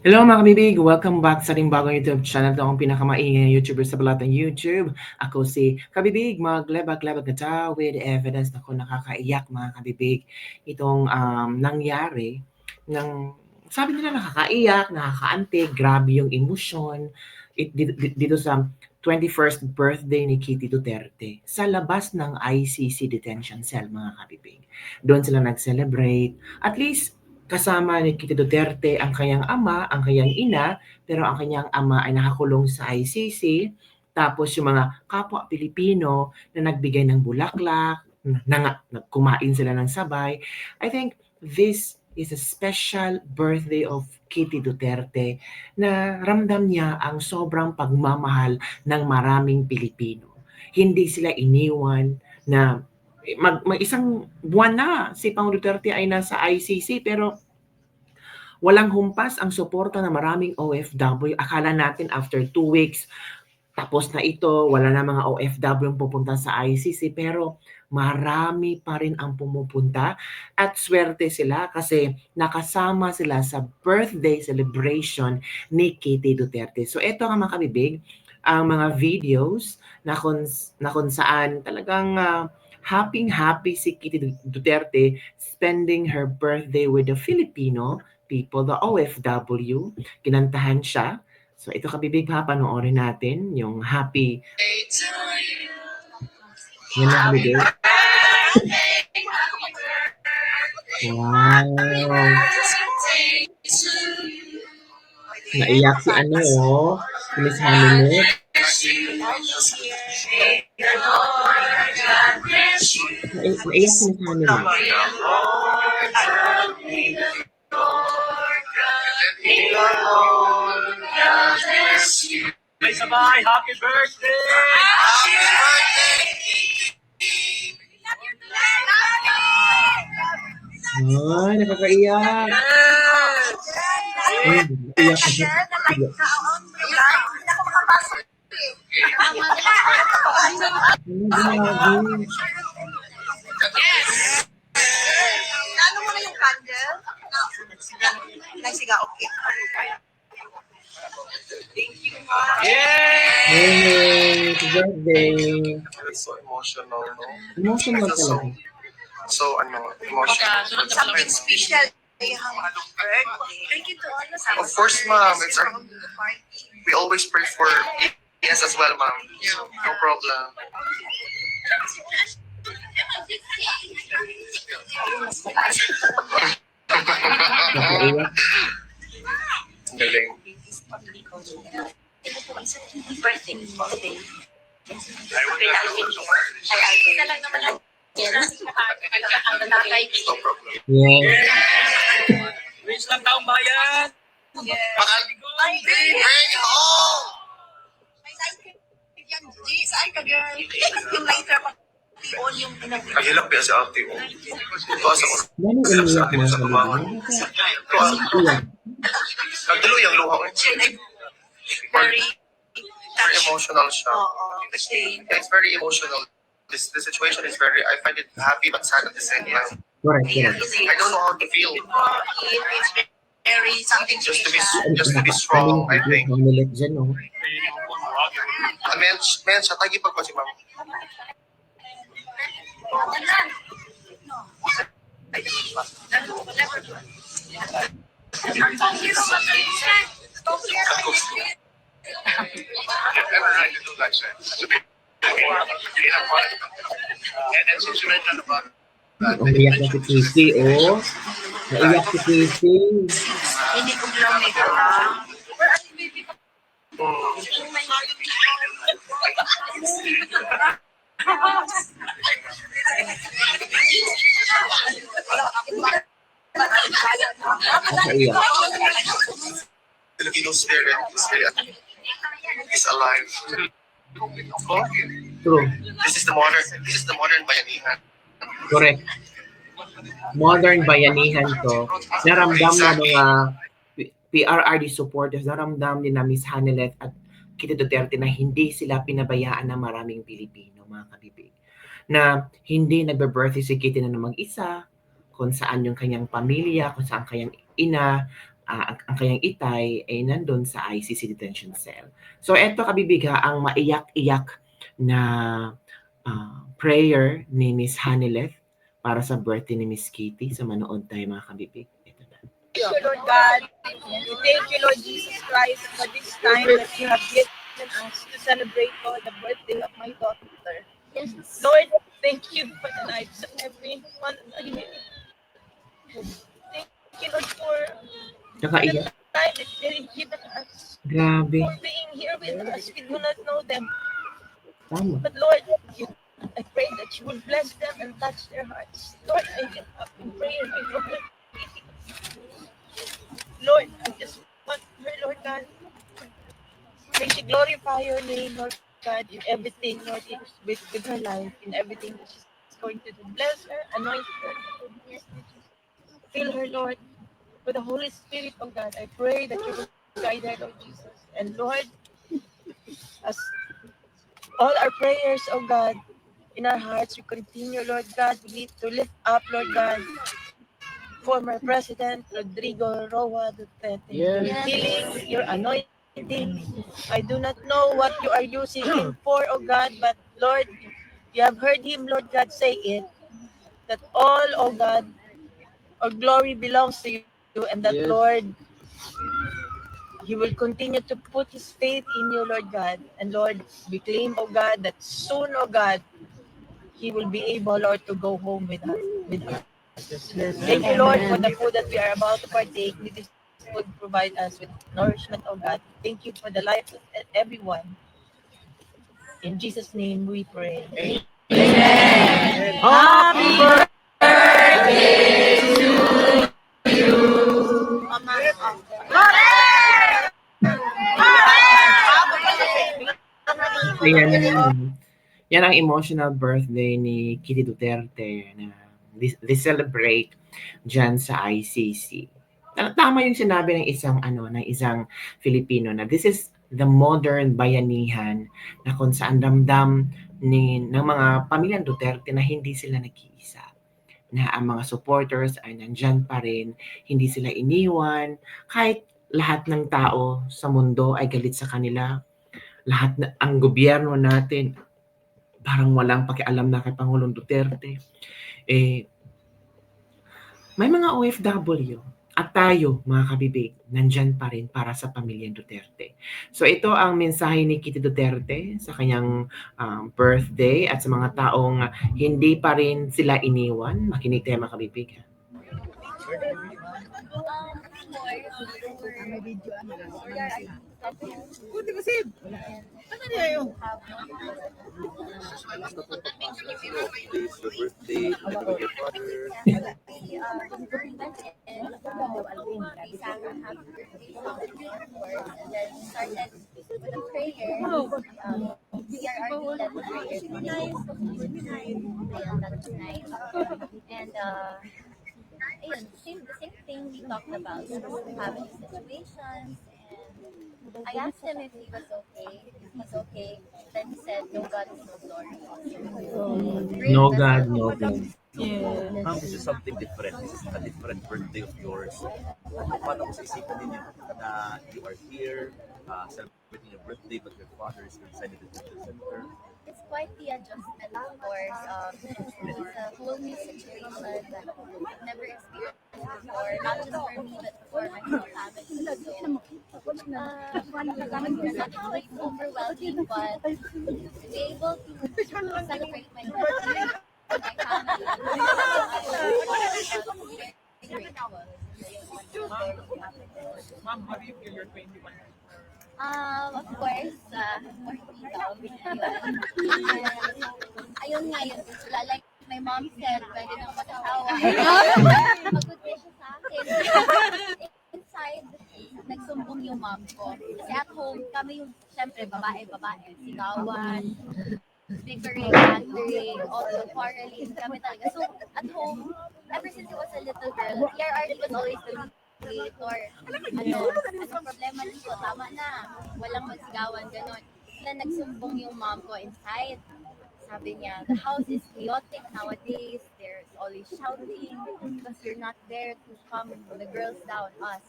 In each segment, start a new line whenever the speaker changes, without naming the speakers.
Hello mga kabibig! Welcome back sa ating bagong YouTube channel. Ito ang pinakamaingay na YouTuber sa balatang YouTube. Ako si Kabibig, maglebag-lebag na ta with evidence. Ako nakakaiyak mga kabibig. Itong nangyari ng sabi nila nakakaiyak, nakakaantig, grabe yung emosyon dito sa 21st birthday ni Kitty Duterte sa labas ng ICC detention cell mga kabibig. Doon sila nag-celebrate. At least kasama ni Kitty Duterte ang kanyang ama, ang kanyang ina, pero ang kanyang ama ay nakakulong sa ICC. Tapos yung mga kapwa Pilipino na nagbigay ng bulaklak, kumain sila ng sabay. I think this is a special birthday of Kitty Duterte na ramdam niya ang sobrang pagmamahal ng maraming Pilipino. Hindi sila iniwan na mag-isang buwan na si Pangulong Duterte ay nasa ICC pero walang humpas ang suporta ng maraming OFW. Akala natin after 2 weeks, tapos na ito, wala na mga OFW ang pupunta sa ICC pero marami pa rin ang pumupunta at swerte sila kasi nakasama sila sa birthday celebration ni Kitty Duterte. So ito nga mga kabibig, ang mga videos na kung saan talagang happy si Kitty Duterte spending her birthday with the Filipino people, the OFW. Kinantahan siya. So ito kabibig ha, panoorin natin yung happy. Yan na kabibig. Wow. Naiyak si ano oh. Si Miss Hanilet. Naiyak si Miss Hanilet.
Sabay, happy birthday! Happy
Ay, nakakaiyak. Ay, iyak ka siya.
Ano mo na yung candle? Nagsiga, okay.
Yay! Happy birthday!
It's so emotional, no?
Emotional talaga.
So, emotional.
Something special. Birthday.
Of course, ma'am. We always pray for yes as well, ma'am. No problem.
Nakaiyak.
Galing.
Birthday.
No problem.
Yes.
Wish lang taong bayan!
Bring it home! Saan ka, girl? Yung later pa yung
Ay, hilak ba si ate? Ito asa ko.
Dami
Hilak
umiyak
sa ate
mga
sa tubangan.
kabibig. Iyak.
Nagdalo yung luha ko.
very
Very emotional siya.
kasi
It's very emotional. The situation is very, I find it happy but sad at the same time.
Correct, correct.
I don't know how to feel.
it's very something
Just to be
special.
strong, I think.
Hanilet dyan, no?
Men siya, tagi pa si ma'am.
Umiyak na si Casey, oh. Naiyak si Casey.
Hindi ko lang may
Nakaiyak.
Filipino spirit is alive.
True.
This is the modern bayanihan.
Correct. Modern bayanihan to. Naramdam na mga PRRD supporters, naramdam din na Miss Hanilet at Kitty Duterte na hindi sila pinabayaan ng maraming Pilipino, mga kabibig. Na hindi nagbe-birthday si Kitty na mag-isa, kung saan yung kanyang pamilya, kung saan kanyang ina, ang kanyang itay ay nandun sa ICC detention cell. So eto kabibiga ang maiyak-iyak na prayer ni Miss Hanileth para sa birthday ni Miss Kitty. So manood tayo mga kabibig. Ito na.
Thank you, Lord God. We thank you, Lord Jesus Christ, for this time that you have given us to celebrate, Lord, the birthday of my daughter.
Yes.
Lord, thank you for the lives of everyone here. Thank you, Lord, for the
Nakaiyak.
time that you've given us,
Grabe.
for being here with us. We do not know them,
Tama.
but Lord, I pray that you would bless them and touch their hearts. Lord, I get up and pray and I go. Lord, I just want her, Lord God. May she glorify your name, Lord God, in everything, Lord, with her life, in everything that she's going to do. Bless her, anoint her. Fill her, Lord, with the Holy Spirit, oh God. I pray that you will guide her, Lord Jesus. And Lord, as all our prayers, oh God, in our hearts, we continue, Lord God, we need to lift up, Lord God, former President Rodrigo Roa Duterte. Your healing, your anointing. I do not know what you are using him for, oh God, but Lord, you have heard him, Lord God, say it, that all, oh God, all glory belongs to you, and that, Lord, he will continue to put his faith in you, Lord God. And Lord, we claim, oh God, that soon, oh God, he will be able, Lord, to go home with us. Thank you, Lord, for the food that we are about to partake. May this food provide us with nourishment, oh God. Thank you for the lives of everyone. In Jesus' name we pray.
Happy birthday to you. Yan ang emotional birthday ni Kitty Duterte na they celebrate dyan sa ICC. Tama yung sinabi ng isang Filipino na this is the modern bayanihan na kung saan ramdam ng mga pamilyang Duterte na hindi sila nag-iisa. Na ang mga supporters ay nandyan pa rin, hindi sila iniwan, kahit lahat ng tao sa mundo ay galit sa kanila, ang gobyerno natin parang walang pakialam na kay Pangulong Duterte. May mga OFW at tayo, mga kabibig, nandyan pa rin para sa pamilyang Duterte. So ito ang mensahe ni Kitty Duterte sa kanyang birthday at sa mga taong hindi pa rin sila iniwan. Makinig tayo, mga kabibig.
And the same thing we talked about, having situations, and I asked him if he was okay. If he's okay, then he said, "No God, no glory."
No God, no God.
This is something different. This is a different birthday of yours. Paano kung isipin ninyo na you are here, celebrating your birthday, but your father is inside the detention center?
It's quite the adjustment, of course. It's a whole new situation that I've never experienced before, not just for me, but for my whole family. So, not quite overwhelming, but to be able to celebrate my birthday with my family, very grateful.
Mom, how do you feel you're 21?
Of course, more freedom. Ayun nga yun. Like my mom said, pwede nang mag-asawa. Pagod siya sa akin. Inside, nagsumbong yung mom ko. Kasi at home, kami yung, syempre, babae, sigawan, bickering, bantering, also quarreling, kami talaga. So, at home, ever since I was a little girl, PRRD was always the mediator. Ano problema nito? Tama na. Walang magsigawan, gano'n. Na nagsumbong yung mom ko inside. Sabi niya, the house is chaotic nowadays. There's always shouting because you're not there to calm the girls down, us.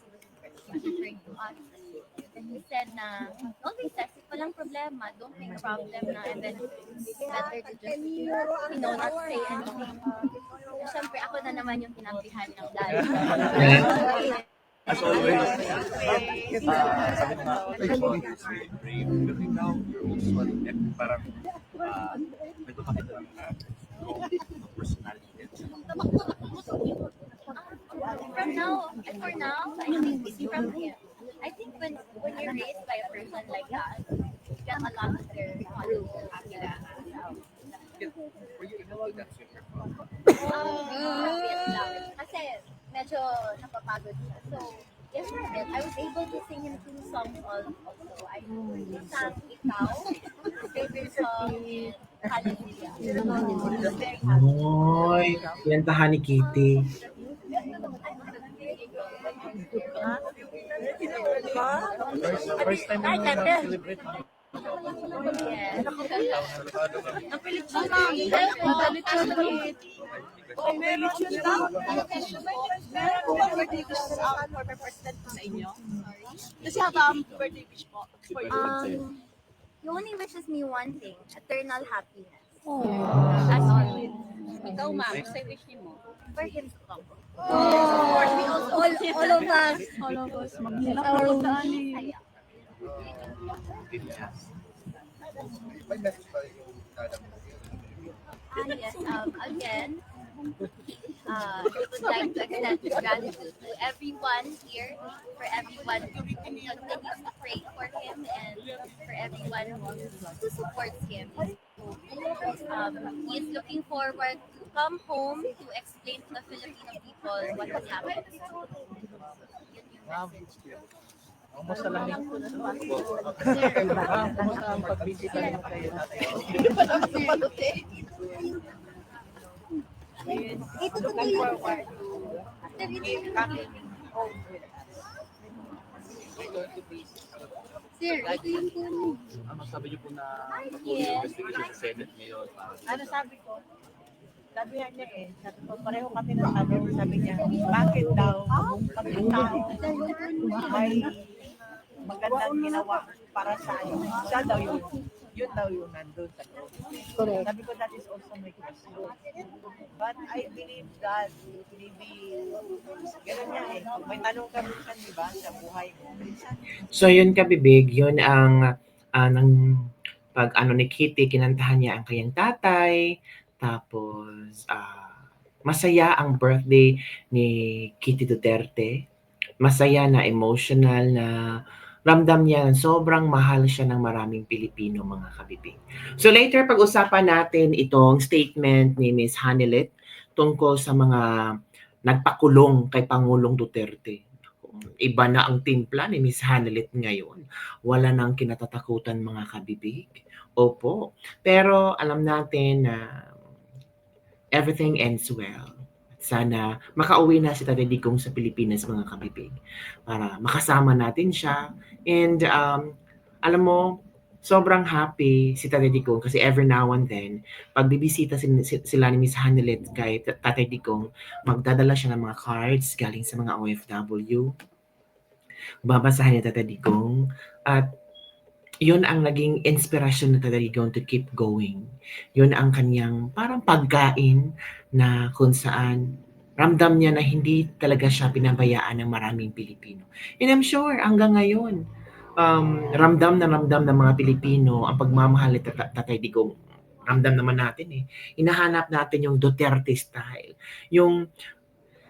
turn to us. And he said na, don't be sexy, walang problema, don't make problem na, and then it's better to just, not say anything. So, syempre, ako na naman yung kinampihan ng dad.
As always, sabi ko nga, your father is really brave. Pero ikaw, you're also parang nagpapakita ng personality.
For now, I think from him. I think when you're raised by a person like that, you get a lot of their qualities.
Were you able to dance with your father?
Bit lang. Kasi medyo napapagod siya. So, yes, I was able to sing him 2 songs also. I sang Ikaw, favorite song, and Hallelujah. I was very happy.
Oy, kinantahan ni Kitty.
First time mo na-celebrate.
Yes. He only wishes me one thing, eternal happiness. That's all.
Ikaw, ma'am, sa wish niyo mo?
For him to come. All of us. Saya.
May message ba yung dada mo?
Yes, again, we would like to extend gratitude to everyone here, for everyone who continues to pray for him, and for everyone who supports him. He is looking forward to come home to explain to the Filipino people what has happened. Yun yung message.
Kamusta lang yung
Kamusta ang pagbisita niyo kay looking forward to him coming home with us. We're going to be
Sir, ito yung puno.
ano sabi niyo po na
Yes.
investigation sa Senate ngayon?
ano sabi ko? Sabihan niya sabi ko, pareho kami na sabi niya, bakit daw pag ang tao may magandang ginawa para sa iyo, siya daw yun daw yung nandun sa loob. Sabi ko, that is also my question. But I believe that maybe, gano'n niya may tanong ka minsan, di ba, sa buhay mo. Minsan,
So yun kabibig, yun ang ng pag ni Kitty, kinantahan niya ang kanyang tatay, tapos masaya ang birthday ni Kitty Duterte. Masaya na emotional na ramdam niya na sobrang mahal siya ng maraming Pilipino, mga kabibig. So later, pag-usapan natin itong statement ni Ms. Hanilet tungkol sa mga nagpakulong kay Pangulong Duterte. Iba na ang timpla ni Ms. Hanilet ngayon. Wala nang kinatatakutan, mga kabibig. Opo. Pero alam natin na everything ends well. Sana makauwi na si Tatay Digong sa Pilipinas, mga kabibig, para makasama natin siya. And alam mo, sobrang happy si Tatay Digong kasi every now and then, pag bibisita sila ni Miss Hanilet kay Tatay Digong, magdadala siya ng mga cards galing sa mga OFW. Babasahin ni Tatay Digong. At yun ang naging inspirasyon ni Tatay Digong to keep going. Yun ang kanyang parang pagkain na kung saan ramdam niya na hindi talaga siya pinabayaan ng maraming Pilipino. And I'm sure hanggang ngayon, ramdam ng mga Pilipino ang pagmamahal ni Tatay Digong. Ramdam naman natin eh. Hinahanap natin yung Duterte style. Yung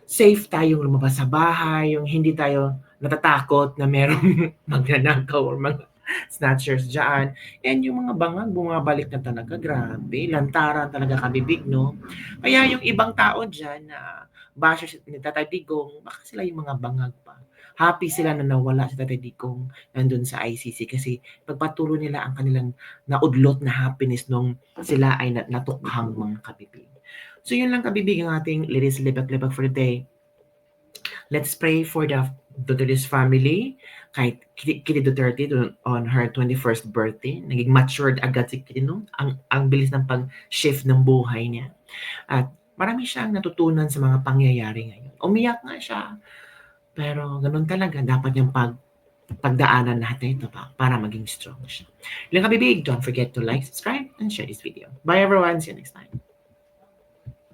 safe tayong lumabas sa bahay, yung hindi tayo natatakot na merong magnanakaw or mga snatchers dyan. And yung mga bangag, bumabalik na talaga. Grabe, lantaran talaga kabibig, no? Kaya yung ibang tao dyan na bashers ni Tatay Digong, baka sila yung mga bangag pa. Happy sila na nawala si Tatay Digong nandun sa ICC kasi pagpatuloy nila ang kanilang naudlot na happiness nung sila ay natukhang, mga kabibig. So yun lang kabibig ang ating Liris Libak-Libak for the day. Let's pray for the Duterte's family, kay Kitty Duterte on her 21st birthday. Naging matured agad si Kitty, no? Ang bilis ng pag-shift ng buhay niya. At marami siyang natutunan sa mga pangyayari ngayon. Umiyak nga siya. Pero ganun talaga, dapat yung pagdaanan natin ito para maging strong siya. Yung kabibig, don't forget to like, subscribe, and share this video. Bye everyone, see you next time.